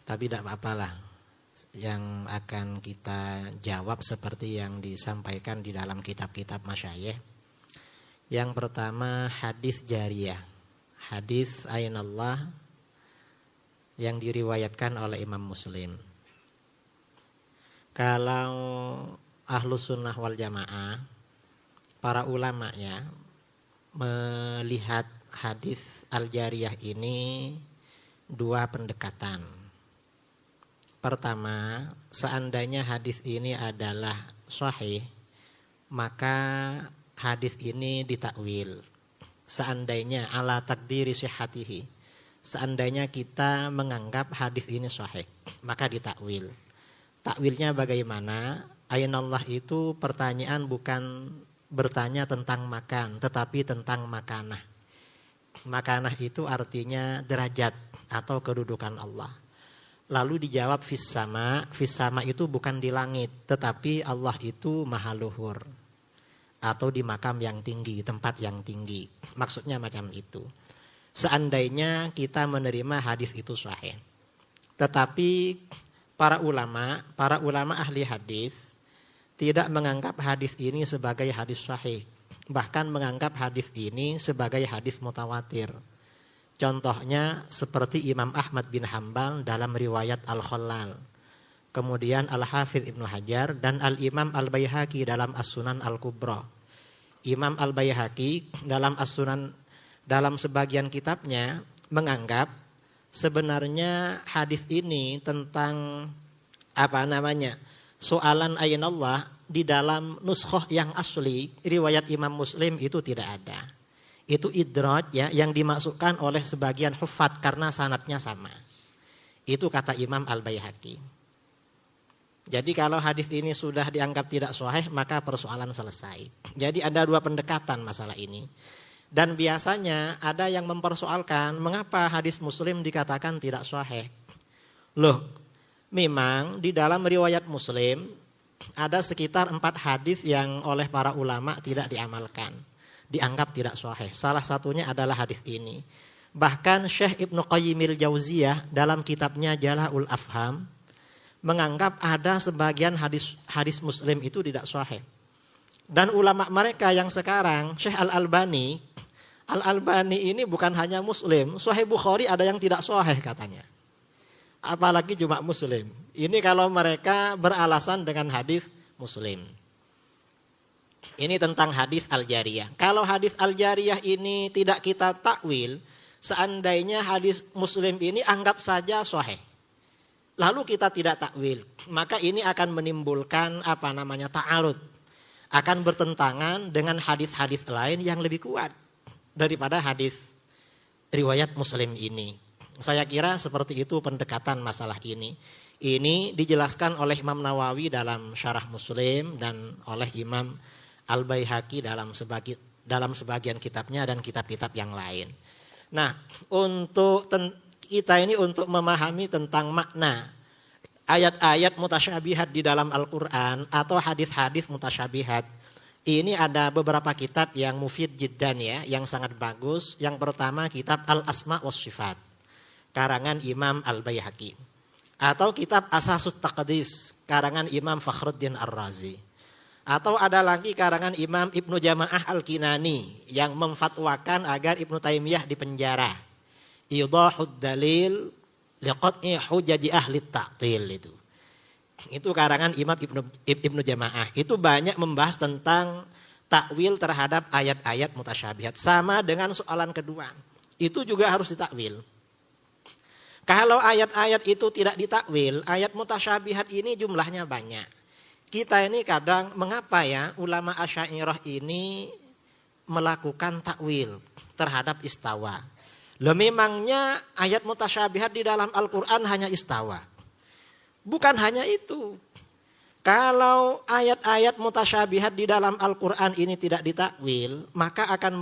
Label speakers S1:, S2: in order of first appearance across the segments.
S1: Tapi tidak apa-apalah, yang akan kita jawab seperti yang disampaikan di dalam kitab-kitab masyayikh. Yang pertama hadis jariyah, hadis Ainallah yang diriwayatkan oleh Imam Muslim. Kalau Ahlus Sunnah wal Jamaah, para ulama ya melihat hadis al-jariyah ini dua pendekatan. Pertama, seandainya hadis ini adalah sahih, maka hadis ini ditakwil. Seandainya ala takdiri sihhatihi, seandainya kita menganggap hadis ini sahih, maka ditakwil. Takwilnya bagaimana? Ainallah itu pertanyaan bukan bertanya tentang makan, tetapi tentang makanah. Makanah itu artinya derajat atau kedudukan Allah. Lalu dijawab fis sama. Fis sama itu bukan di langit, tetapi Allah itu maha luhur, atau di makam yang tinggi, tempat yang tinggi. Maksudnya macam itu. Seandainya kita menerima hadis itu sahih. Tetapi para ulama ahli hadis tidak menganggap hadis ini sebagai hadis sahih, bahkan menganggap hadis ini sebagai hadis mutawatir. Contohnya seperti Imam Ahmad bin Hanbal dalam riwayat Al-Khallal, kemudian Al-Hafidh Ibnu Hajar dan Al-Imam Al-Baihaqi dalam As-Sunan Al-Kubra. Imam Al-Baihaqi dalam As-Sunan, dalam sebagian kitabnya menganggap sebenarnya hadis ini tentang soalan Ainallah di dalam nuskhoh yang asli riwayat Imam Muslim itu tidak ada. Itu idraj ya, yang dimasukkan oleh sebagian huffaz karena sanadnya sama. Itu kata Imam Al-Baihaqi. Jadi kalau hadis ini sudah dianggap tidak sahih, maka persoalan selesai. Jadi ada dua pendekatan masalah ini. Dan biasanya ada yang mempersoalkan mengapa hadis Muslim dikatakan tidak sahih. Loh, memang di dalam riwayat Muslim ada sekitar 4 hadis yang oleh para ulama tidak diamalkan, dianggap tidak sahih. Salah satunya adalah hadis ini. Bahkan Syekh Ibnu Qayyimil Jauziyah dalam kitabnya Jala'ul Afham menganggap ada sebagian hadis Muslim itu tidak sahih. Dan ulama mereka yang sekarang, Syekh Al-Albani ini bukan hanya Muslim, Sahih Bukhari ada yang tidak sahih katanya. Apalagi cuma Muslim. Ini kalau mereka beralasan dengan hadis Muslim. Ini tentang hadis al-jariyah. Kalau hadis al-jariyah ini tidak kita takwil, seandainya hadis Muslim ini anggap saja sahih, lalu kita tidak takwil, maka ini akan menimbulkan ta'arud, akan bertentangan dengan hadis-hadis lain yang lebih kuat daripada hadis riwayat Muslim ini. Saya kira seperti itu pendekatan masalah ini. Ini dijelaskan oleh Imam Nawawi dalam Syarah Muslim dan oleh Imam Al-Baihaqi dalam sebagian kitabnya dan kitab-kitab yang lain. Nah, untuk kita ini untuk memahami tentang makna ayat-ayat mutasyabihat di dalam Al-Quran atau hadis-hadis mutasyabihat, ini ada beberapa kitab yang mufid jiddan ya, yang sangat bagus. Yang pertama kitab Al-Asma' was Sifat, karangan Imam Al-Baihaqi. Atau kitab Asasut Taqdis, karangan Imam Fakhruddin Ar-Razi. Atau ada lagi karangan Imam Ibnu Jama'ah Al-Kinani yang memfatwakan agar Ibnu Taimiyah dipenjara. Idahud Dalil liqat'i hujaji ahli ta'til itu. Itu karangan Imam Ibnu Jama'ah. Itu banyak membahas tentang takwil terhadap ayat-ayat mutasyabihat. Sama dengan soalan kedua. Itu juga harus ditakwil. Kalau ayat-ayat itu tidak ditakwil, ayat mutasyabihat ini jumlahnya banyak. Kita ini kadang mengapa ya ulama Asy'ariyah ini melakukan takwil terhadap istawa. Loh, memangnya ayat mutasyabihat di dalam Al-Quran hanya istawa. Bukan hanya itu. Kalau ayat-ayat mutasyabihat di dalam Al-Quran ini tidak ditakwil, maka akan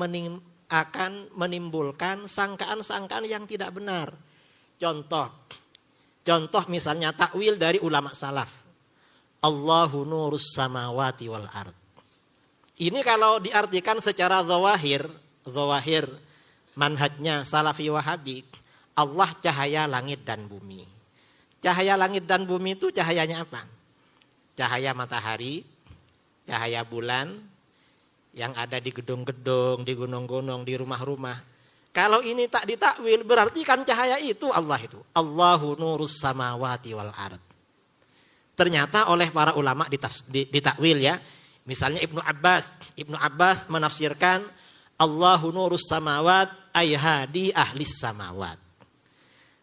S1: menimbulkan sangkaan-sangkaan yang tidak benar. Contoh misalnya takwil dari ulama salaf. Allahu nurus samawati wal ard. Ini kalau diartikan secara zawahir manhajnya salafi wahabi, Allah cahaya langit dan bumi. Cahaya langit dan bumi itu cahayanya apa? Cahaya matahari, cahaya bulan, yang ada di gedung-gedung, di gunung-gunung, di rumah-rumah. Kalau ini tak ditakwil, berarti kan cahaya itu Allah itu. Allahu nurus samawati wal ard. Ternyata oleh para ulama ditakwil ya. Misalnya Ibnu Abbas menafsirkan Allahu nurus samawat ay hadi ahlis samawat.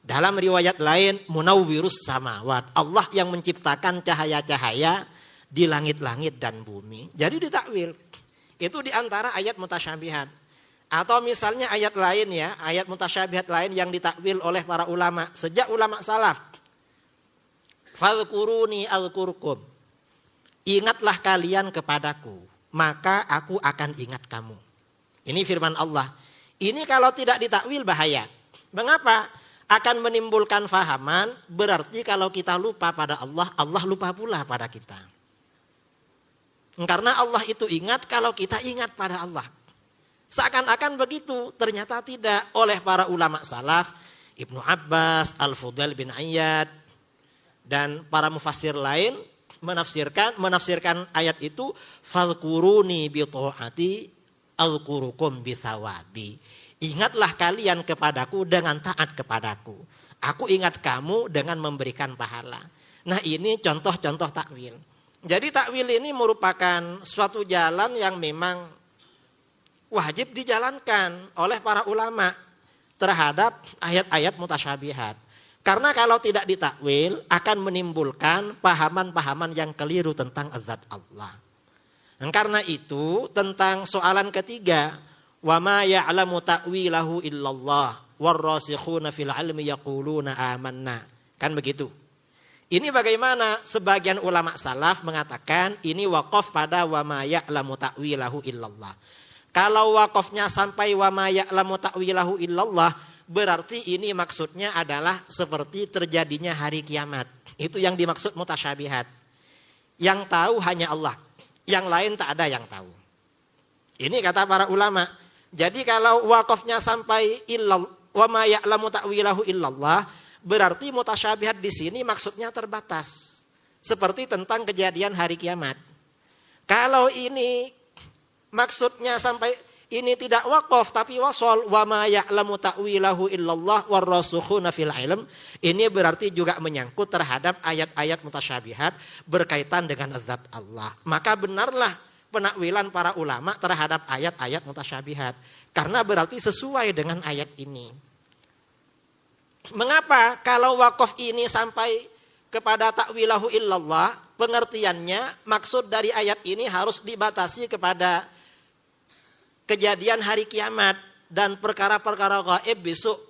S1: Dalam riwayat lain munawwirus samawat. Allah yang menciptakan cahaya-cahaya di langit-langit dan bumi. Jadi ditakwil. Itu diantara ayat mutasyabihat. Atau misalnya ayat lain ya, ayat mutasyabihat lain yang ditakwil oleh para ulama. Sejak ulama salaf. Fadhkuruni alkurkum. Ingatlah kalian kepadaku, maka aku akan ingat kamu. Ini firman Allah. Ini kalau tidak ditakwil bahaya. Mengapa? Akan menimbulkan fahaman, berarti kalau kita lupa pada Allah, Allah lupa pula pada kita. Karena Allah itu ingat kalau kita ingat pada Allah. Seakan-akan begitu, ternyata tidak. Oleh para ulama salaf, Ibnu Abbas, Al-Fudail bin Iyad, dan para mufassir lain menafsirkan ayat itu, Fadhkuruni bi ta'ati alqurukum bi thawabi. Ingatlah kalian kepadaku dengan taat kepadaku. Aku ingat kamu dengan memberikan pahala. Nah ini contoh-contoh takwil. Jadi takwil ini merupakan suatu jalan yang memang wajib dijalankan oleh para ulama terhadap ayat-ayat mutasyabihat. Karena kalau tidak ditakwil akan menimbulkan pahaman-pahaman yang keliru tentang zat Allah. Dan karena itu tentang soalan ketiga, wa ma ya'lamu ta'wilahu illallah warrasikhuna fil ilmi yaquluna amanna. Kan begitu. Ini bagaimana sebagian ulama salaf mengatakan ini waqaf pada wa ma ya'lamu ta'wilahu illallah. Kalau waqafnya sampai wa ma ya'lamu ta'wilahu illallah, berarti ini maksudnya adalah seperti terjadinya hari kiamat. Itu yang dimaksud mutasyabihat. Yang tahu hanya Allah. Yang lain tak ada yang tahu. Ini kata para ulama. Jadi kalau waqafnya sampai wa ma ya'lamu ta'wilahu illallah, berarti mutasyabihat di sini maksudnya terbatas. Seperti tentang kejadian hari kiamat. Kalau ini maksudnya sampai ini tidak waqaf tapi wasol, wa ma ya'lamu ta'wilahu illallah warrasukhuna fil ilm, ini berarti juga menyangkut terhadap ayat-ayat mutasyabihat berkaitan dengan zat Allah. Maka benarlah penakwilan para ulama terhadap ayat-ayat mutasyabihat karena berarti sesuai dengan ayat ini. Mengapa kalau waqaf ini sampai kepada ta'wilahu illallah, pengertiannya maksud dari ayat ini harus dibatasi kepada kejadian hari kiamat dan perkara-perkara gaib besok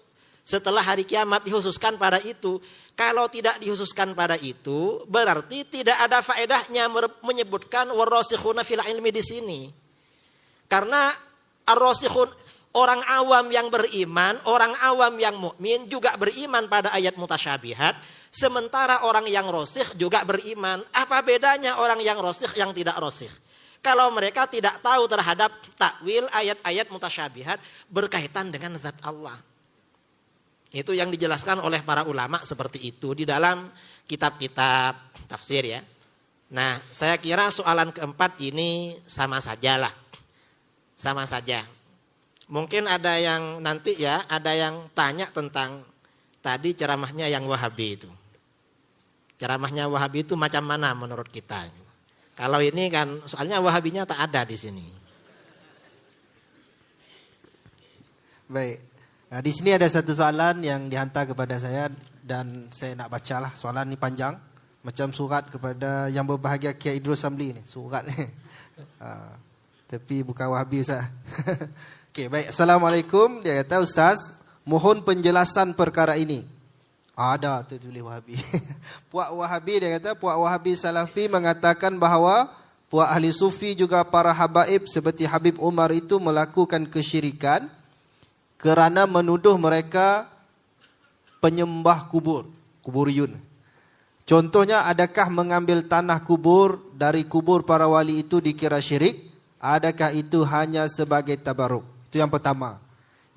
S1: setelah hari kiamat dikhususkan pada itu. Kalau tidak dikhususkan pada itu, berarti tidak ada faedahnya menyebutkan warrasikhuna fil ilmi di sini. Karena ar-rasikhun, orang awam yang beriman, orang awam yang mukmin juga beriman pada ayat mutasyabihat, sementara orang yang rasikh juga beriman. Apa bedanya orang yang rasikh yang tidak rasikh? Kalau mereka tidak tahu terhadap takwil ayat-ayat mutasyabihat berkaitan dengan zat Allah. Itu yang dijelaskan oleh para ulama seperti itu di dalam kitab-kitab tafsir ya. Nah, saya kira soalan keempat ini sama sajalah. Sama saja. Mungkin ada yang nanti ya, ada yang tanya tentang tadi ceramahnya yang Wahabi itu. Ceramahnya Wahabi itu macam mana menurut kita? Kalau ini kan soalnya Wahabinya tak ada di sini.
S2: Baik. Nah, di sini ada satu soalan yang dihantar kepada saya dan saya nak bacalah. Soalan ini panjang, macam surat kepada yang berbahagia Kiai Idrus Samli ni, surat ni. Tapi bukan Wahabi Ustaz. Okey, baik. Assalamualaikum. Dia kata, Ustaz, mohon penjelasan perkara ini. Ada tu tulis Wahabi. Puak Wahabi, dia kata, puak Wahabi Salafi mengatakan bahawa puak ahli sufi juga para habaib seperti Habib Umar itu melakukan kesyirikan kerana menuduh mereka penyembah kubur, kuburiyun. Contohnya, adakah mengambil tanah kubur dari kubur para wali itu dikira syirik? Adakah itu hanya sebagai tabaruk? Itu yang pertama.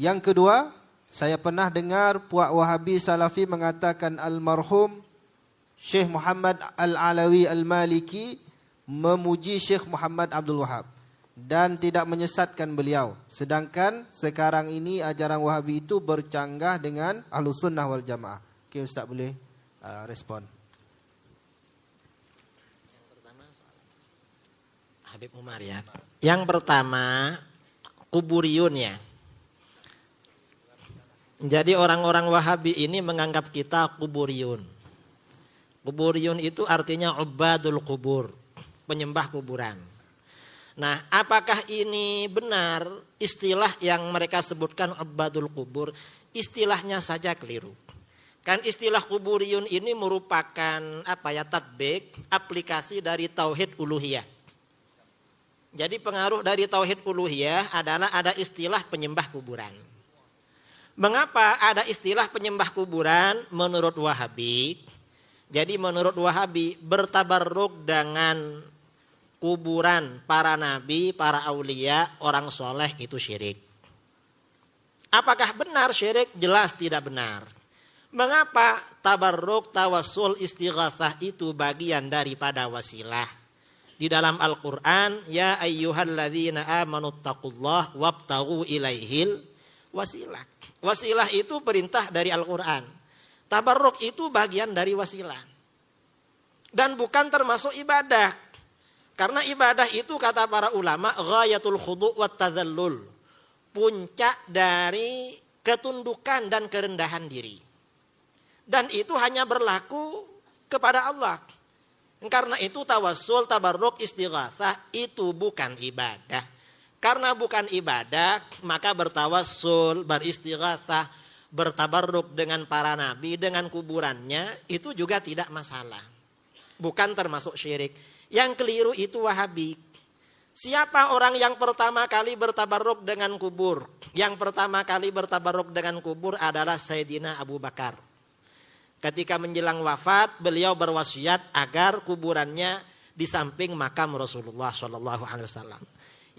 S2: Yang kedua, saya pernah dengar puak Wahabi Salafi mengatakan almarhum Syekh Muhammad Al-Alawi Al-Maliki memuji Syekh Muhammad Abdul Wahab dan tidak menyesatkan beliau. Sedangkan sekarang ini ajaran Wahabi itu bercanggah dengan Ahlus Sunnah wal Jamaah. Okey, Ustaz boleh respon.
S1: Yang pertama soal Habib Umar ya. Yang pertama kuburiyun ya. Jadi orang-orang Wahabi ini menganggap kita kuburiyun. Kuburiyun itu artinya ubadul kubur, penyembah kuburan. Nah, apakah ini benar istilah yang mereka sebutkan ubadul kubur? Istilahnya saja keliru. Kan istilah kuburiyun ini merupakan tatbik, aplikasi dari tauhid uluhiyah. Jadi pengaruh dari tauhid uluhiyah adalah ada istilah penyembah kuburan. Mengapa ada istilah penyembah kuburan menurut Wahabi? Jadi menurut Wahabi bertabarruk dengan kuburan para nabi, para aulia, orang soleh itu syirik. Apakah benar syirik? Jelas tidak benar. Mengapa tabarruk, tawassul, istighatsah itu bagian daripada wasilah? Di dalam Al-Quran, ya ayyuhalladzina amanu taqullaha wabtaghu ilaihil wasilah. Wasilah itu perintah dari Al-Quran. Tabarruk itu bagian dari wasilah. Dan bukan termasuk ibadah. Karena ibadah itu kata para ulama ghayatul khudu' wat tadzallul. Puncak dari ketundukan dan kerendahan diri. Dan itu hanya berlaku kepada Allah. Karena itu tawassul, tabarruk, istighatsah itu bukan ibadah. Karena bukan ibadah, maka bertawassul, beristighatsah, bertabarruk dengan para nabi, dengan kuburannya, itu juga tidak masalah. Bukan termasuk syirik. Yang keliru itu Wahabi. Siapa orang yang pertama kali bertabarruk dengan kubur? Yang pertama kali bertabarruk dengan kubur adalah Sayyidina Abu Bakar. Ketika menjelang wafat, beliau berwasiat agar kuburannya di samping makam Rasulullah SAW.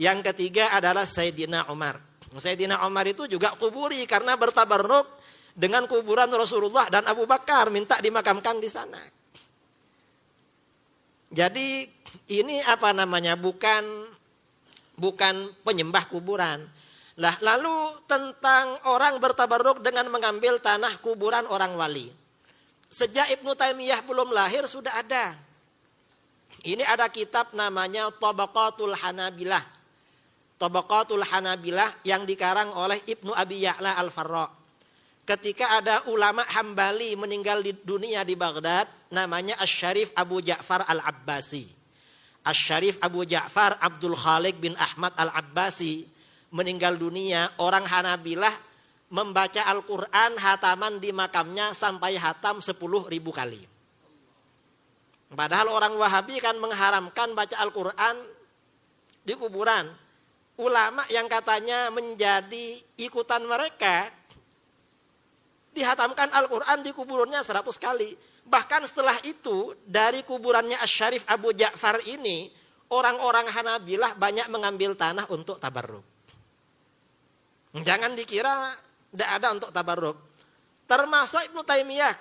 S1: Yang ketiga adalah Sayyidina Umar. Sayyidina Umar itu juga kuburi karena bertabarruk dengan kuburan Rasulullah dan Abu Bakar, minta dimakamkan di sana. Jadi ini bukan penyembah kuburan. Lalu tentang orang bertabarruk dengan mengambil tanah kuburan orang wali. Sejak Ibnu Taimiyah belum lahir sudah ada. Ini ada kitab namanya Tabaqatul Hanabilah. Tabaqatul Hanabilah yang dikarang oleh Ibnu Abi Ya'la Al-Farra. Ketika ada ulama Hambali meninggal di dunia di Baghdad, namanya Asy-Syarif Abu Ja'far Al-Abbasi. Asy-Syarif Abu Ja'far Abdul Khaliq bin Ahmad Al-Abbasi meninggal dunia, orang Hanabilah membaca Al-Quran hataman di makamnya sampai hatam 10.000 kali. Padahal orang Wahabi kan mengharamkan baca Al-Quran di kuburan. Ulama yang katanya menjadi ikutan mereka dihatamkan Al-Quran di kuburannya 100 kali. Bahkan setelah itu dari kuburannya Asy-Syarif Abu Ja'far ini orang-orang Hanabilah banyak mengambil tanah untuk tabarruk. Jangan dikira tidak ada untuk tabarruk. Termasuk Ibnu Taimiyah.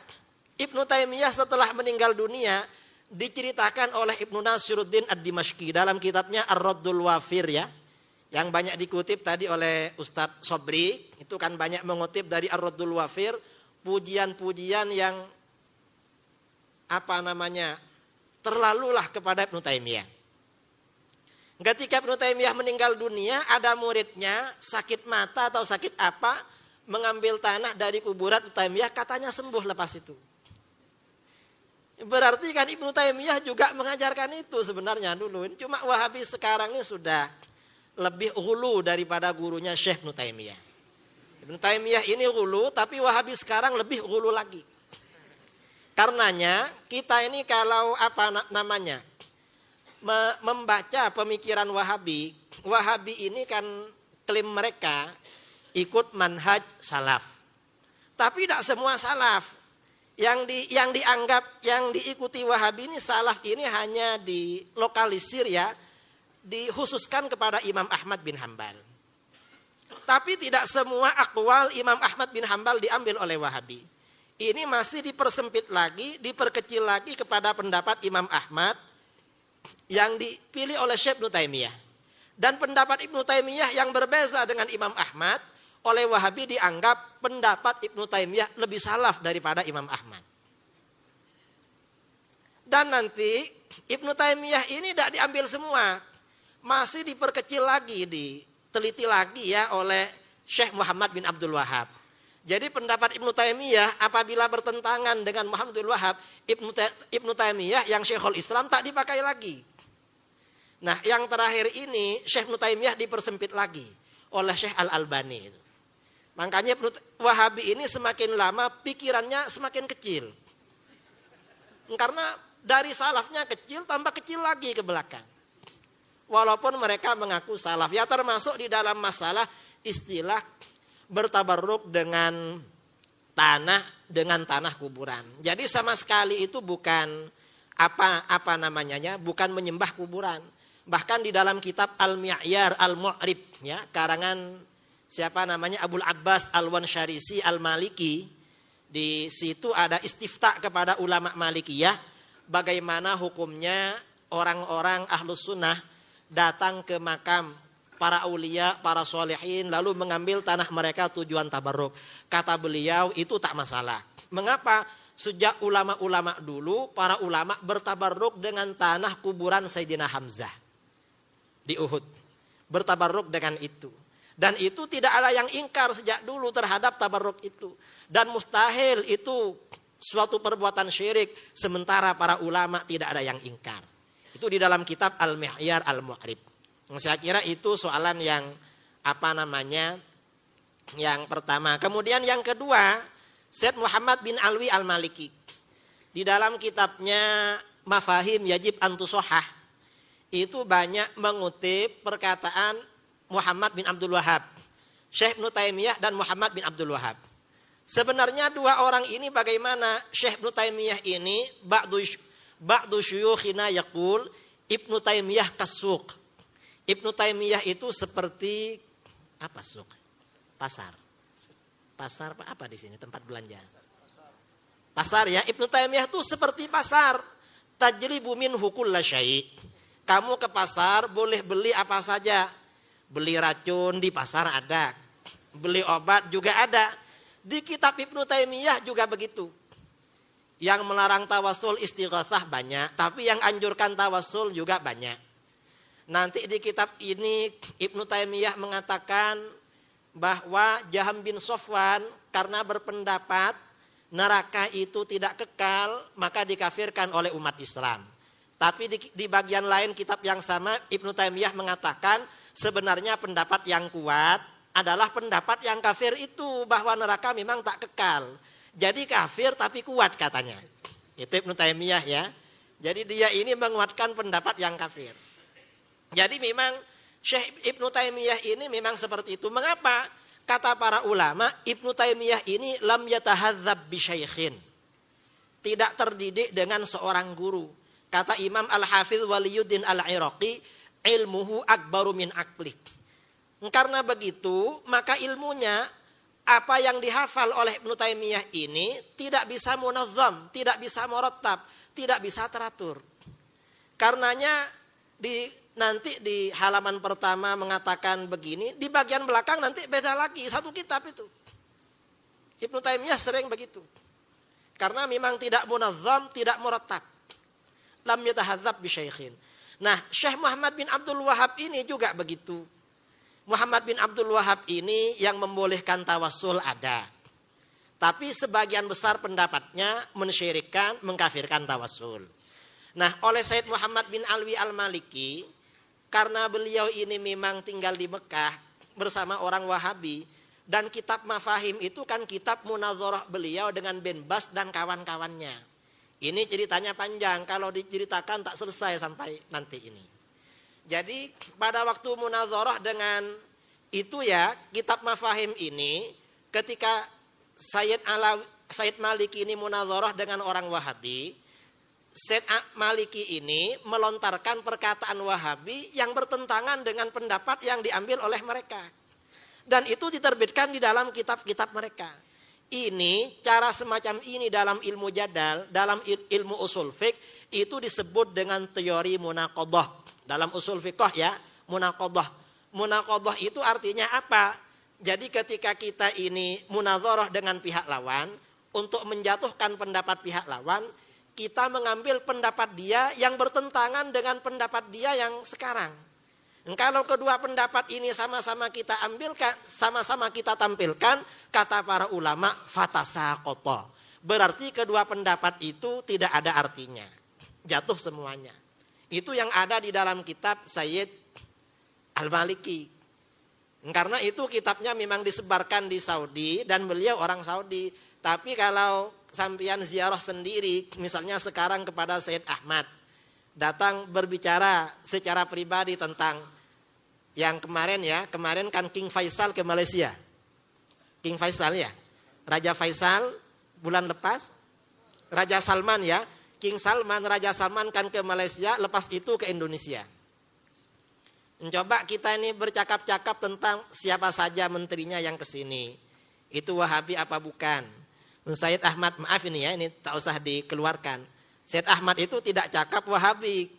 S1: Ibnu Taimiyah setelah meninggal dunia diceritakan oleh Ibnu Nasiruddin Ad-Dimashqi dalam kitabnya Ar-Raddul Wafir ya. Yang banyak dikutip tadi oleh Ustadz Sobri. Itu kan banyak mengutip dari Ar-Raddul Wafir. Pujian-pujian yang terlalulah kepada Ibnu Taimiyah. Ketika Ibnu Taimiyah meninggal dunia, ada muridnya sakit mata atau sakit apa, mengambil tanah dari kuburan Ibnu Taimiyah, katanya sembuh lepas itu. Berarti kan Ibnu Taimiyah juga mengajarkan itu sebenarnya dulu. Cuma Wahabi sekarang ini sudah lebih hulu daripada gurunya Syekh Ibnu Taimiyah. Ibnu Taimiyah ini hulu, tapi Wahabi sekarang lebih hulu lagi. Karenanya kita ini kalau membaca pemikiran Wahabi, Wahabi ini kan klaim mereka ikut manhaj salaf. Tapi tidak semua salaf. Yang dianggap, yang diikuti Wahabi ini salaf ini hanya dilokalisir ya, dikhususkan kepada Imam Ahmad bin Hambal. Tapi tidak semua akwal Imam Ahmad bin Hambal diambil oleh Wahabi. ini masih dipersempit lagi, diperkecil lagi kepada pendapat Imam Ahmad yang dipilih oleh Syekh Ibnu Taimiyah. Dan pendapat Ibnu Taimiyah yang berbeza dengan Imam Ahmad, oleh Wahabi dianggap pendapat Ibnu Taimiyah lebih salaf daripada Imam Ahmad. Dan nanti Ibnu Taimiyah ini tidak diambil semua, masih diperkecil lagi, diteliti lagi ya oleh Syekh Muhammad bin Abdul Wahab. Jadi pendapat Ibnu Taimiyah apabila bertentangan dengan Muhammad bin Abdul Wahab, Ibnu Taimiyah yang Syekhul Islam tak dipakai lagi. Nah, yang terakhir ini Syekh Ibnu Taimiyah dipersempit lagi oleh Syekh Al-Albani. Makanya Wahabi ini semakin lama pikirannya semakin kecil. Karena dari salafnya kecil tambah kecil lagi ke belakang. Walaupun mereka mengaku salaf, ya termasuk di dalam masalah istilah bertabarruk dengan tanah kuburan. Jadi sama sekali itu bukan bukan menyembah kuburan. Bahkan di dalam kitab Al-Mi'yar Al-Mu'rib ya, karangan siapa namanya Abul Abbas Al-Wansharisi Al-Maliki, di situ ada istifta kepada ulama Malikiyah bagaimana hukumnya orang-orang Ahlus Sunnah datang ke makam para aulia, para solehin, lalu mengambil tanah mereka tujuan tabarruk. Kata beliau itu tak masalah. Mengapa? Sejak ulama-ulama dulu, para ulama bertabarruk dengan tanah kuburan Sayyidina Hamzah di Uhud. Bertabarruk dengan itu. Dan itu tidak ada yang ingkar sejak dulu terhadap tabarruk itu. Dan mustahil itu suatu perbuatan syirik, sementara para ulama tidak ada yang ingkar. Itu di dalam kitab Al-Mi'yar Al-Mu'rib. Saya kira itu soalan yang yang pertama. Kemudian yang kedua, Syekh Muhammad bin Alwi Al-Maliki. Di dalam kitabnya Mafahim Yajib Antusohah, itu banyak mengutip perkataan Muhammad bin Abdul Wahab, Syekh Ibnu Taimiyah dan Muhammad bin Abdul Wahab. Sebenarnya dua orang ini bagaimana? Syekh Ibnu Taimiyah ini ba'du syuyukhina yaqul Ibnu Taimiyah kasuk. Ibnu Taimiyah itu seperti apa suk? Pasar. Pasar apa di sini? Tempat belanja. Pasar ya. Ibnu Taimiyah itu seperti pasar. Tajribu minhu kulla syai'. Kamu ke pasar boleh beli apa saja. Beli racun di pasar ada. Beli obat juga ada. Di kitab Ibnu Taimiyah juga begitu. Yang melarang tawasul istighatsah banyak, tapi yang anjurkan tawasul juga banyak. Nanti di kitab ini Ibnu Taimiyah mengatakan bahwa Jaham bin Sofwan karena berpendapat neraka itu tidak kekal, maka dikafirkan oleh umat Islam. Tapi di bagian lain kitab yang sama Ibnu Taimiyah mengatakan sebenarnya pendapat yang kuat adalah pendapat yang kafir itu, bahwa neraka memang tak kekal. Jadi kafir tapi kuat katanya. Itu Ibnu Taimiyah ya. Jadi dia ini menguatkan pendapat yang kafir. Jadi memang Syekh Ibnu Taimiyah ini memang seperti itu. Mengapa? Kata para ulama, Ibnu Taimiyah ini lam yatahadzab bi syaikhin. Tidak terdidik dengan seorang guru. Kata Imam Al-Hafidz Waliyuddin Al-Iraqi, ilmuhu akbaru min aqlik. Karena begitu, maka ilmunya apa yang dihafal oleh Ibnu Taimiyah ini tidak bisa munazzam, tidak bisa murattab, tidak bisa teratur. Karenanya nanti di halaman pertama mengatakan begini, di bagian belakang nanti beda lagi, satu kitab itu. Ibnu Taimiyah sering begitu. Karena memang tidak munazzam, tidak murattab. Lam yatahadzab bi syaikhin. Nah, Syekh Muhammad bin Abdul Wahab ini juga begitu. Muhammad bin Abdul Wahab ini yang membolehkan tawassul ada. Tapi sebagian besar pendapatnya mensyirikkan, mengkafirkan tawassul. Nah, oleh Sayyid Muhammad bin Alwi Al-Maliki, karena beliau ini memang tinggal di Mekah bersama orang Wahabi, dan kitab Mafahim itu kan kitab munazarah beliau dengan bin Bas dan kawan-kawannya. Ini ceritanya panjang, kalau diceritakan tak selesai sampai nanti ini. Jadi pada waktu munazarah dengan itu ya, kitab Mafahim ini, ketika Sayyid Maliki ini munazarah dengan orang Wahabi, Sayyid Maliki ini melontarkan perkataan Wahabi yang bertentangan dengan pendapat yang diambil oleh mereka. Dan itu diterbitkan di dalam kitab-kitab mereka. Ini cara semacam ini dalam ilmu jadal, dalam ilmu usul fiqh itu disebut dengan teori munaqadhah. Dalam usul fiqh ya, munaqadhah. Munaqadhah itu artinya apa? Jadi ketika kita ini munadharah dengan pihak lawan, untuk menjatuhkan pendapat pihak lawan, kita mengambil pendapat dia yang bertentangan dengan pendapat dia yang sekarang. Kalau kedua pendapat ini sama-sama kita ambilkan, sama-sama kita tampilkan, kata para ulama, fatasaqata. Berarti kedua pendapat itu tidak ada artinya. Jatuh semuanya. Itu yang ada di dalam kitab Sayyid Al-Maliki. Karena itu kitabnya memang disebarkan di Saudi dan beliau orang Saudi. Tapi kalau sampean ziarah sendiri, misalnya sekarang kepada Sayyid Ahmad, datang berbicara secara pribadi tentang yang kemarin kan King Faisal ke Malaysia. King Faisal ya, Raja Faisal bulan lepas, Raja Salman ya, King Salman, Raja Salman kan ke Malaysia, lepas itu ke Indonesia. Coba kita ini bercakap-cakap tentang siapa saja menterinya yang ke sini. Itu Wahabi apa bukan? Sayyid Ahmad, maaf ini ya, ini tak usah dikeluarkan. Sayyid Ahmad itu tidak cakap Wahabi.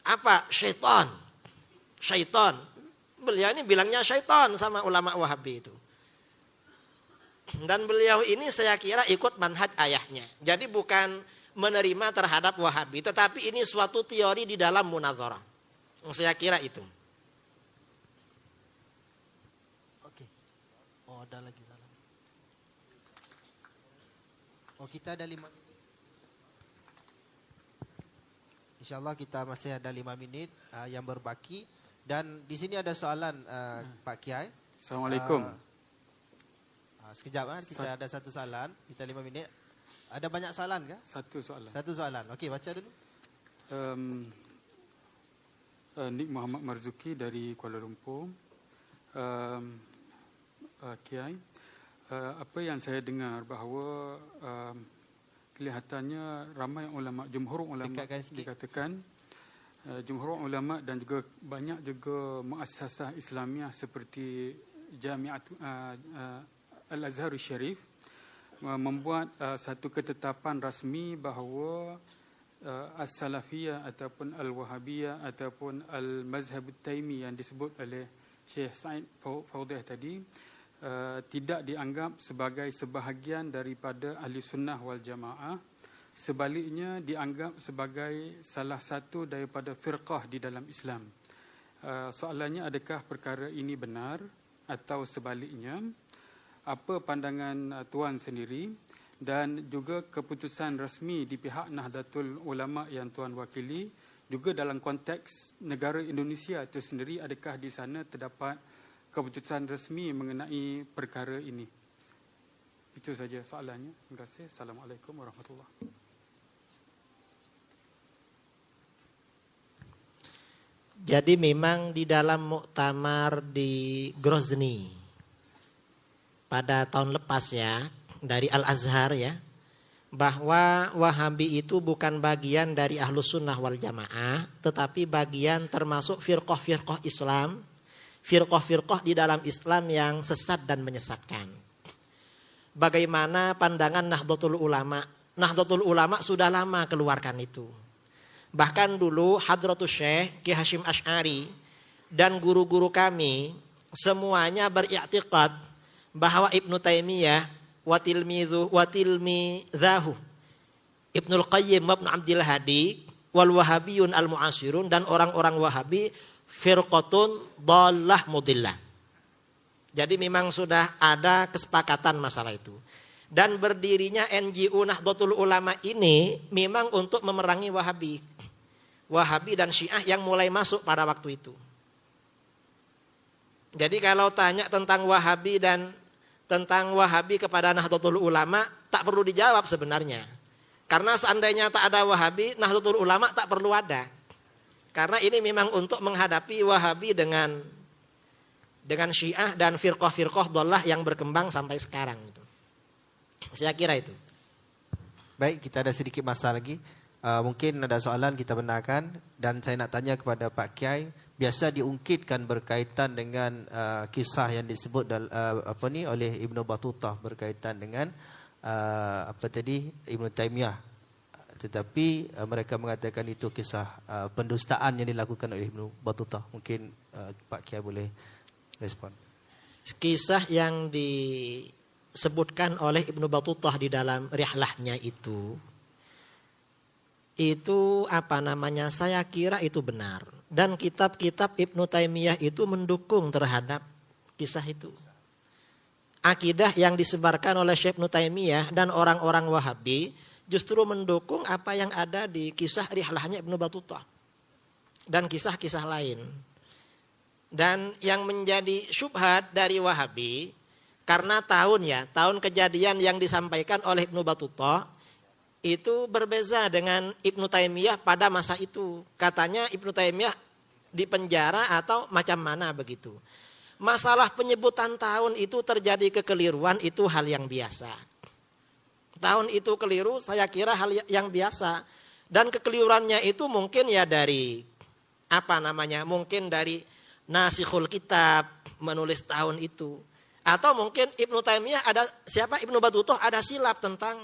S1: Apa? Syaitan. Syaitan. Beliau ini bilangnya syaitan sama ulama Wahabi itu. Dan beliau ini saya kira ikut manhaj ayahnya. Jadi bukan menerima terhadap Wahabi, tetapi ini suatu teori di dalam munazarah. Saya kira itu.
S2: Oke. Oh, ada lagi salam. Oh, kita ada 5 menit. InsyaAllah kita masih ada 5 menit yang berbaki. Dan di sini ada soalan Pak Kiai.
S3: Assalamualaikum.
S2: Sekejap kita ada satu soalan. Kita 5 minit. Ada banyak soalan kah?
S3: Satu soalan.
S2: Satu soalan. Okey, baca dulu.
S3: Nik Muhammad Marzuki dari Kuala Lumpur. Kiai, apa yang saya dengar bahawa kelihatannya ramai ulama, jumhur ulama dikatakan, jumhur ulama dan juga banyak juga muassasah Islamiah seperti Jamiat Al-Azhar Syarif membuat satu ketetapan rasmi bahawa As-Salafiyah ataupun Al-Wahabiyah ataupun Al-Mazhab Taimi yang disebut oleh Syekh Said Faudih tadi tidak dianggap sebagai sebahagian daripada Ahli Sunnah wal Jamaah. Sebaliknya dianggap sebagai salah satu daripada firqah di dalam Islam. Soalannya, adakah perkara ini benar atau sebaliknya? Apa pandangan tuan sendiri dan juga keputusan rasmi di pihak Nahdlatul Ulama yang tuan wakili, juga dalam konteks negara Indonesia itu sendiri, adakah di sana terdapat keputusan resmi mengenai perkara ini? Itu saja soalannya. Terima kasih. Assalamualaikum warahmatullahi wabarakatuh.
S1: Jadi memang di dalam muktamar di Grozny pada tahun lepas ya, dari Al-Azhar ya, bahwa Wahabi itu bukan bagian dari Ahlus Sunnah wal Jamaah, tetapi bagian termasuk firqah-firqah Islam, firqah-firqah di dalam Islam yang sesat dan menyesatkan. Bagaimana pandangan Nahdlatul Ulama? Nahdlatul Ulama sudah lama keluarkan itu. Bahkan dulu Hadratus Syekh Ki Hashim Asy'ari dan guru-guru kami semuanya beriktikad bahwa Ibnu Taimiyah wa tilmidzahu Ibnul Qayyim wa Ibnu Abdul Hadi wal Wahabiyun al Mu'asirun dan orang-orang Wahabi firqatun dhallah mudillah. Jadi memang sudah ada kesepakatan masalah itu. Dan berdirinya NGO Nahdlatul Ulama ini memang untuk memerangi Wahabi. Wahabi dan Syiah yang mulai masuk pada waktu itu. Jadi kalau tanya tentang Wahabi dan tentang Wahabi kepada Nahdlatul Ulama tak perlu dijawab sebenarnya. Karena seandainya tak ada Wahabi, Nahdlatul Ulama tak perlu ada. Karena ini memang untuk menghadapi Wahabi dengan Syiah dan firqah-firqah dhallah yang berkembang sampai sekarang itu. Saya kira itu.
S2: Baik, kita ada sedikit masa lagi. Mungkin ada soalan kita benarkan dan saya nak tanya kepada Pak Kiai, biasa diungkitkan berkaitan dengan kisah yang disebut oleh Ibnu Battutah berkaitan dengan Ibnu Taimiyah, tetapi mereka mengatakan itu kisah pendustaan yang dilakukan oleh Ibnu Battutah. Mungkin Pak Kiai boleh respon.
S1: Kisah yang disebutkan oleh Ibnu Battutah di dalam rihlahnya itu saya kira itu benar. Dan kitab-kitab Ibnu Taimiyah itu mendukung terhadap kisah itu. Akidah yang disebarkan oleh Syekh Ibnu Taimiyah dan orang-orang Wahabi justru mendukung apa yang ada di kisah rihlahnya Ibnu Battutah dan kisah-kisah lain. Dan yang menjadi syubhat dari Wahabi, karena tahun kejadian yang disampaikan oleh Ibnu Battutah itu berbeza dengan Ibnu Taimiyah pada masa itu. Katanya Ibnu Taimiyah di penjara atau macam mana begitu. Masalah penyebutan tahun itu terjadi kekeliruan, itu hal yang biasa. Tahun itu keliru, saya kira hal yang biasa. Dan kekeliruannya itu mungkin ya dari mungkin dari nasikhul kitab menulis tahun itu. Atau mungkin Ibnu Taimiyah Ibnu Battutah ada silap tentang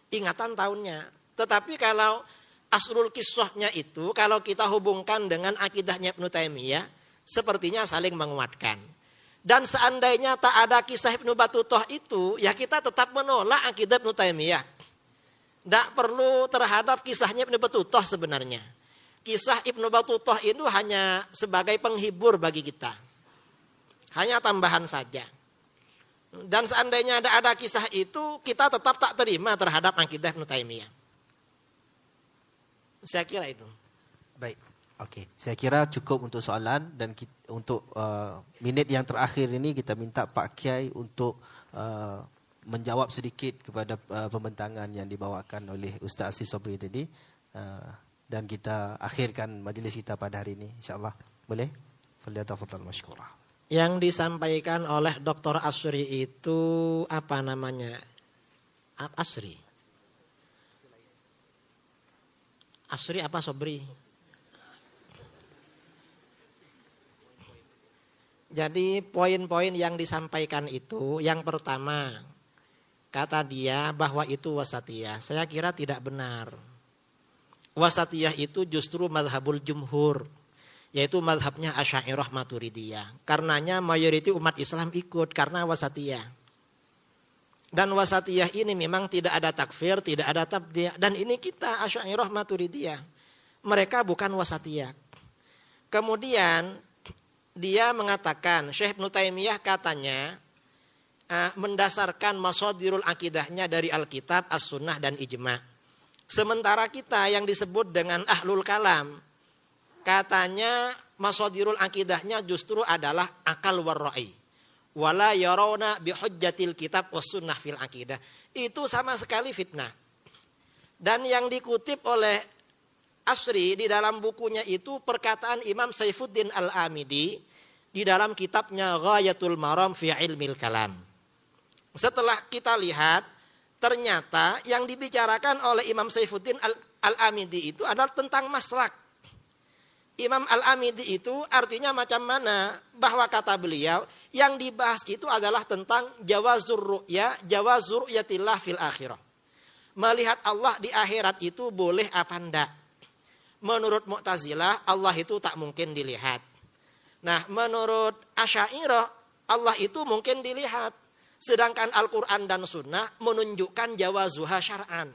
S1: ingatan tahunnya. Tetapi kalau aslul kisahnya itu, kalau kita hubungkan dengan akidahnya Ibnu Taimiyah, sepertinya saling menguatkan. Dan seandainya tak ada kisah Ibnu Battutah itu, ya kita tetap menolak akidah Ibnu Taimiyah. Tidak perlu terhadap kisahnya Ibnu Battutah sebenarnya. Kisah Ibnu Battutah itu hanya sebagai penghibur bagi kita. Hanya tambahan saja. Dan seandainya ada kisah itu, kita tetap tak terima terhadap akidah Ibnu Taimiyah. Saya kira itu.
S2: Baik, oke. Saya kira cukup untuk soalan, dan untuk minit yang terakhir ini kita minta Pak Kiai untuk menjawab sedikit kepada pembentangan yang dibawakan oleh Ustaz Aziz Sobri tadi, dan kita akhirkan majlis kita pada hari ini, insyaAllah. Boleh? Falyatafadhal mashkura.
S1: Yang disampaikan oleh Dr. Asri itu Asri apa Sobri? Jadi poin-poin yang disampaikan itu, yang pertama, kata dia bahwa itu wasatiyah. Saya kira tidak benar. Wasatiyah itu justru madhabul jumhur, yaitu madhabnya Asy'ariyah Maturidiyah. Karenanya mayoriti umat Islam ikut karena wasatiyah. Dan wasatiyah ini memang tidak ada takfir, tidak ada tabdi'. Dan ini kita Asy'ariyah Maturidiyah. Mereka bukan wasatiyah. Kemudian dia mengatakan, Syekh Ibnu Taimiyah katanya mendasarkan masadirul akidahnya dari Alkitab, As-Sunnah dan Ijma'. Sementara kita yang disebut dengan Ahlul Kalam, katanya masadirul akidahnya justru adalah akal warra'i. Wala yarawna bihujjatil kitab was sunnah fil akidah. Itu sama sekali fitnah. Dan yang dikutip oleh Asri di dalam bukunya itu perkataan Imam Saifuddin Al-Amidi di dalam kitabnya Ghayatul Maram fi Ilmil Kalam. Setelah kita lihat, ternyata yang dibicarakan oleh Imam Saifuddin Al-Amidi itu adalah tentang maslak. Imam Al-Amidi itu artinya macam mana? Bahwa kata beliau, yang dibahas itu adalah tentang jawazur ru'yatillah fil akhirah. Melihat Allah di akhirat itu boleh apa enggak? Menurut Mu'tazilah, Allah itu tak mungkin dilihat. Nah, menurut Asy'ariyah, Allah itu mungkin dilihat. Sedangkan Al-Quran dan Sunnah menunjukkan jawazuha syar'an,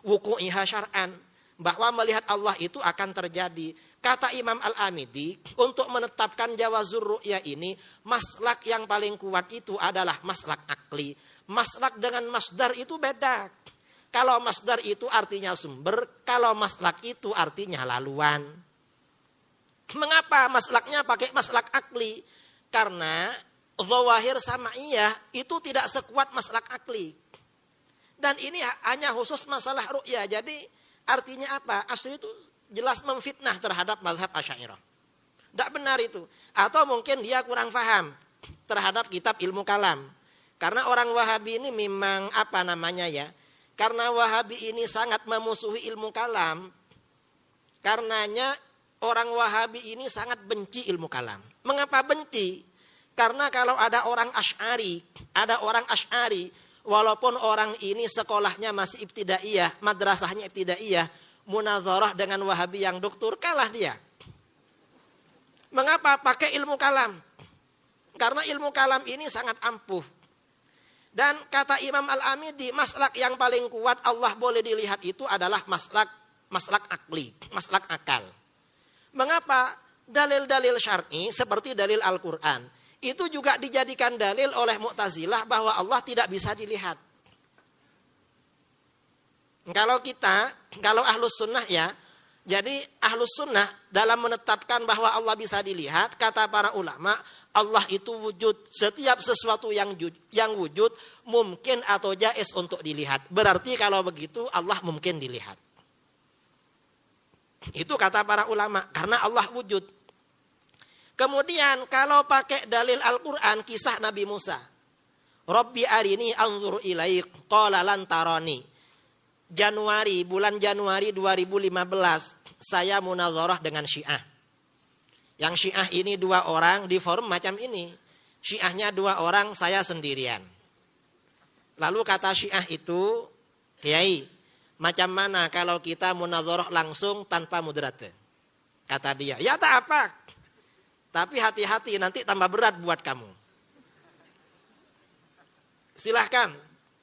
S1: wuku'iha syar'an, bahwa melihat Allah itu akan terjadi. Kata Imam Al-Amidi, untuk menetapkan jawazur ru'ya ini, maslak yang paling kuat itu adalah maslak akli. Maslak dengan masdar itu beda. Kalau masdar itu artinya sumber, kalau maslak itu artinya laluan. Mengapa maslaknya pakai maslak akli? Karena zawahir sama'iyah itu tidak sekuat maslak akli. Dan ini hanya khusus masalah ru'ya. Jadi artinya apa? Asli itu jelas memfitnah terhadap mazhab Asy'ariyah. Tidak benar itu. Atau mungkin dia kurang paham terhadap kitab ilmu kalam. Karena orang Wahabi ini memang karena Wahabi ini sangat memusuhi ilmu kalam. Karenanya orang Wahabi ini sangat benci ilmu kalam. Mengapa benci? Karena kalau ada orang Asy'ari, walaupun orang ini sekolahnya masih ibtidaiyah, madrasahnya ibtidaiyah, munazarah dengan Wahabi yang doktor, kalah dia. Mengapa? Pakai ilmu kalam. Karena ilmu kalam ini sangat ampuh. Dan kata Imam Al-Amidi, maslak yang paling kuat Allah boleh dilihat itu adalah maslak akli, maslak akal. Mengapa? Dalil-dalil syar'i seperti dalil Al-Quran itu juga dijadikan dalil oleh Mu'tazilah bahwa Allah tidak bisa dilihat. Kalau Ahlus Sunnah ya, jadi Ahlus Sunnah dalam menetapkan bahwa Allah bisa dilihat, kata para ulama, Allah itu wujud. Setiap sesuatu yang wujud mungkin atau jaiz untuk dilihat. Berarti kalau begitu Allah mungkin dilihat. Itu kata para ulama, karena Allah wujud. Kemudian kalau pakai dalil Al-Quran, kisah Nabi Musa. Rabbi arini anzur ilaik, qala lan tarani. Bulan Januari 2015, saya munazarah dengan Syiah. Yang Syiah ini 2 orang di forum macam ini. Syiahnya 2 orang, saya sendirian. Lalu kata Syiah itu, Kiai, macam mana kalau kita munazarah langsung tanpa mudrate? Kata dia, ya tak apa. Tapi hati-hati nanti tambah berat buat kamu. Silahkan.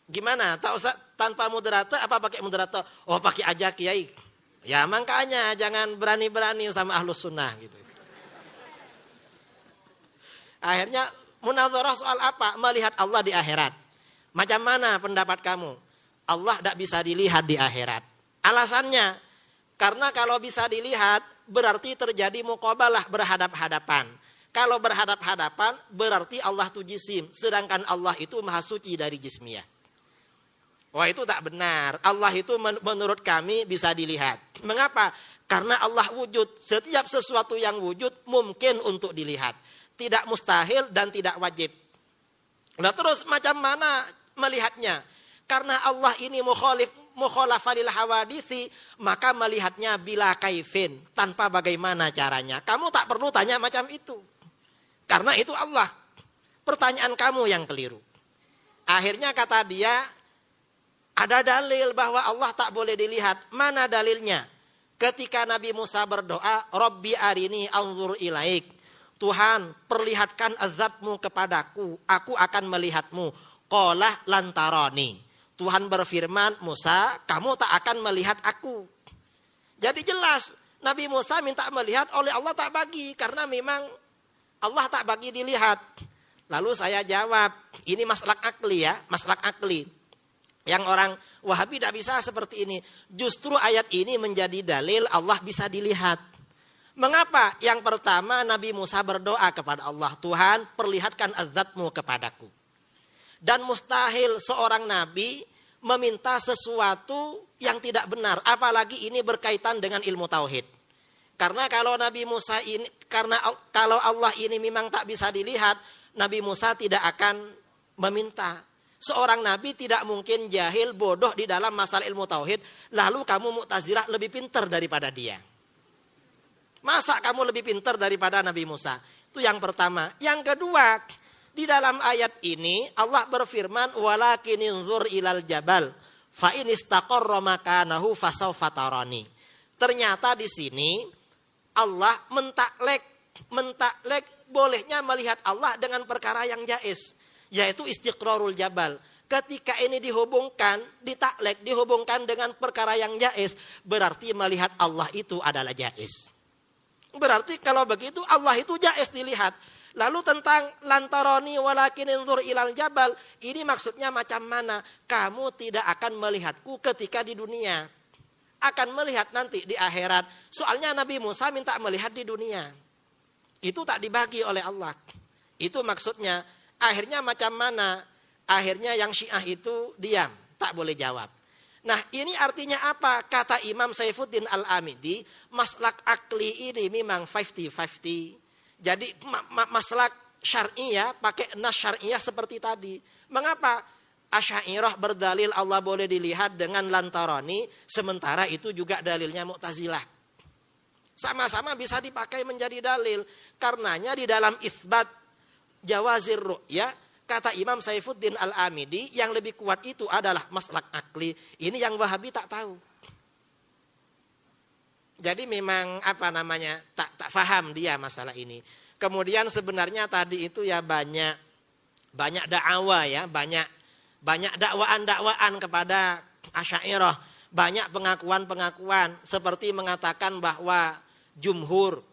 S1: Gimana? Tak usah tanpa mudrate apa pakai mudrate? Oh pakai aja Kiai. Ya makanya jangan berani-berani sama Ahlus Sunnah gitu. Akhirnya munazarah soal apa? Melihat Allah di akhirat. Macam mana pendapat kamu? Allah tidak bisa dilihat di akhirat. Alasannya, karena kalau bisa dilihat berarti terjadi muqabalah, berhadap-hadapan. Kalau berhadap-hadapan berarti Allah itu jisim, sedangkan Allah itu maha suci dari jismiyah. Wah itu tak benar. Allah itu menurut kami bisa dilihat. Mengapa? Karena Allah wujud. Setiap sesuatu yang wujud mungkin untuk dilihat. Tidak mustahil dan tidak wajib. Nah terus macam mana melihatnya? Karena Allah ini mukhalafalil hawadisi, maka melihatnya bila kaifin, tanpa bagaimana caranya. Kamu tak perlu tanya macam itu. Karena itu Allah. Pertanyaan kamu yang keliru. Akhirnya kata dia, ada dalil bahwa Allah tak boleh dilihat. Mana dalilnya? Ketika Nabi Musa berdoa, Rabbi arini anzur ilaik. Tuhan, perlihatkan azatmu kepadaku, aku akan melihatmu. Qala lantarani. Tuhan berfirman, Musa, kamu tak akan melihat aku. Jadi jelas, Nabi Musa minta melihat, oleh Allah tak bagi, karena memang Allah tak bagi dilihat. Lalu saya jawab, ini maslak akli ya, maslak akli. Yang orang Wahabi tidak bisa seperti ini. Justru ayat ini menjadi dalil Allah bisa dilihat. Mengapa? Yang pertama Nabi Musa berdoa kepada Allah, Tuhan perlihatkan azatmu kepadaku. Dan mustahil seorang Nabi meminta sesuatu yang tidak benar. Apalagi ini berkaitan dengan ilmu tauhid. Karena kalau Nabi Musa ini, kalau Allah ini memang tak bisa dilihat, Nabi Musa tidak akan meminta. Seorang Nabi tidak mungkin jahil, bodoh di dalam masalah ilmu tauhid. Lalu kamu Mu'tazilah lebih pintar daripada dia. Masa kamu lebih pintar daripada Nabi Musa? Itu yang pertama. Yang kedua, di dalam ayat ini Allah berfirman, walakin inzur ilal jabal fa in istaqarra makanahu fasawfa tarani. Ternyata di sini Allah mentaklek bolehnya melihat Allah dengan perkara yang jaiz, yaitu istiqrarul jabal. Ketika ini dihubungkan, ditaklek, dihubungkan dengan perkara yang jaiz, berarti melihat Allah itu adalah jaiz. Berarti kalau begitu Allah itu jaiz dilihat. Lalu tentang lantaroni walakin inzur ilal jabal, ini maksudnya macam mana? Kamu tidak akan melihatku ketika di dunia. Akan melihat nanti di akhirat. Soalnya Nabi Musa minta melihat di dunia. Itu tak dibagi oleh Allah. Itu maksudnya. Akhirnya macam mana? Akhirnya yang Syiah itu diam, tak boleh jawab. Nah ini artinya apa? Kata Imam Saifuddin Al-Amidi, maslak akli ini memang 50-50. Jadi maslak syar'iyah, pakai nas syar'iyah seperti tadi. Mengapa? Asy'ariyah berdalil Allah boleh dilihat dengan lantaroni, sementara itu juga dalilnya Mu'tazilah. Sama-sama bisa dipakai menjadi dalil. Karenanya di dalam itsbat jawazir ru'ya, kata Imam Saifuddin Al-Amidi, yang lebih kuat itu adalah maslak akli. Ini yang Wahabi tak tahu. Jadi memang tak faham dia masalah ini. Kemudian sebenarnya tadi itu ya banyak dakwah ya, banyak dakwaan kepada Asy'ariyah, banyak pengakuan seperti mengatakan bahwa jumhur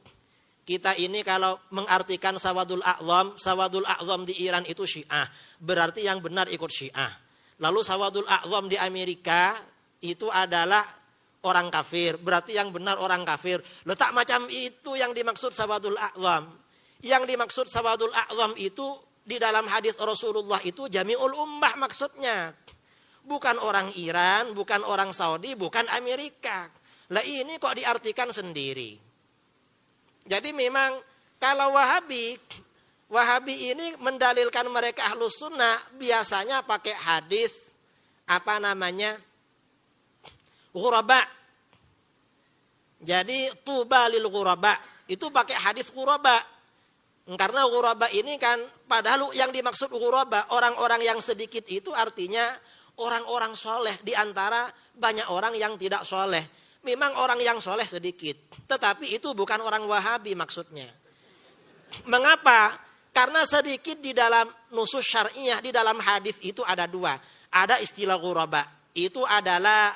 S1: kita ini kalau mengartikan Sawadul A'zam di Iran itu Syiah, berarti yang benar ikut Syiah. Lalu Sawadul A'zam di Amerika itu adalah orang kafir, berarti yang benar orang kafir. Letak macam itu yang dimaksud Sawadul A'zam. Yang dimaksud Sawadul A'zam itu di dalam hadis Rasulullah itu Jami'ul Ummah maksudnya. Bukan orang Iran, bukan orang Saudi, bukan Amerika. Lah ini kok diartikan sendiri. Jadi memang kalau Wahabi ini mendalilkan mereka Ahlus Sunnah biasanya pakai hadis ghuraba. Jadi tuba lil ghuraba itu pakai hadis ghuraba. Karena ghuraba ini kan padahal yang dimaksud ghuraba orang-orang yang sedikit itu artinya orang-orang soleh di antara banyak orang yang tidak soleh. Memang orang yang soleh sedikit, tetapi itu bukan orang Wahabi maksudnya. Mengapa? Karena sedikit di dalam nusus syar'iyah, di dalam hadis itu ada dua. Ada istilah ghuraba, itu adalah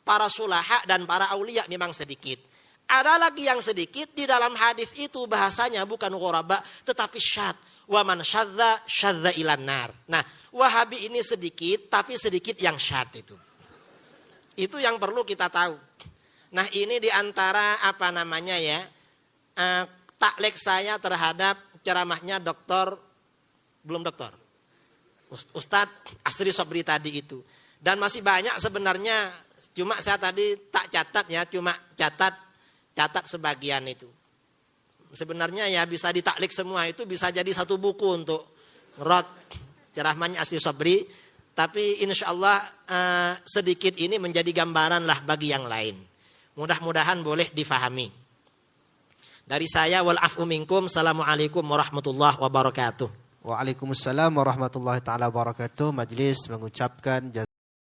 S1: para sulaha dan para aulia memang sedikit. Ada lagi yang sedikit di dalam hadis itu bahasanya bukan ghuraba tetapi syadz. Wa man syadza ilan nar. Nah, Wahabi ini sedikit tapi sedikit yang syadz itu. Itu yang perlu kita tahu. Nah, ini di antara taklek saya terhadap ceramahnya Ustadz Asri Sobri tadi itu. Dan masih banyak sebenarnya, cuma saya tadi tak catat ya, cuma catat sebagian itu. Sebenarnya ya bisa ditaklik semua, itu bisa jadi satu buku untuk ngerot ceramahnya Asri Sobri. Tapi insya Allah sedikit ini menjadi gambaran lah bagi yang lain. Mudah-mudahan boleh difahami. Dari saya wal afu minkum. Assalamualaikum warahmatullahi wabarakatuh.
S2: Waalaikumsalam warahmatullahi taala wabarakatuh. Majelis mengucapkan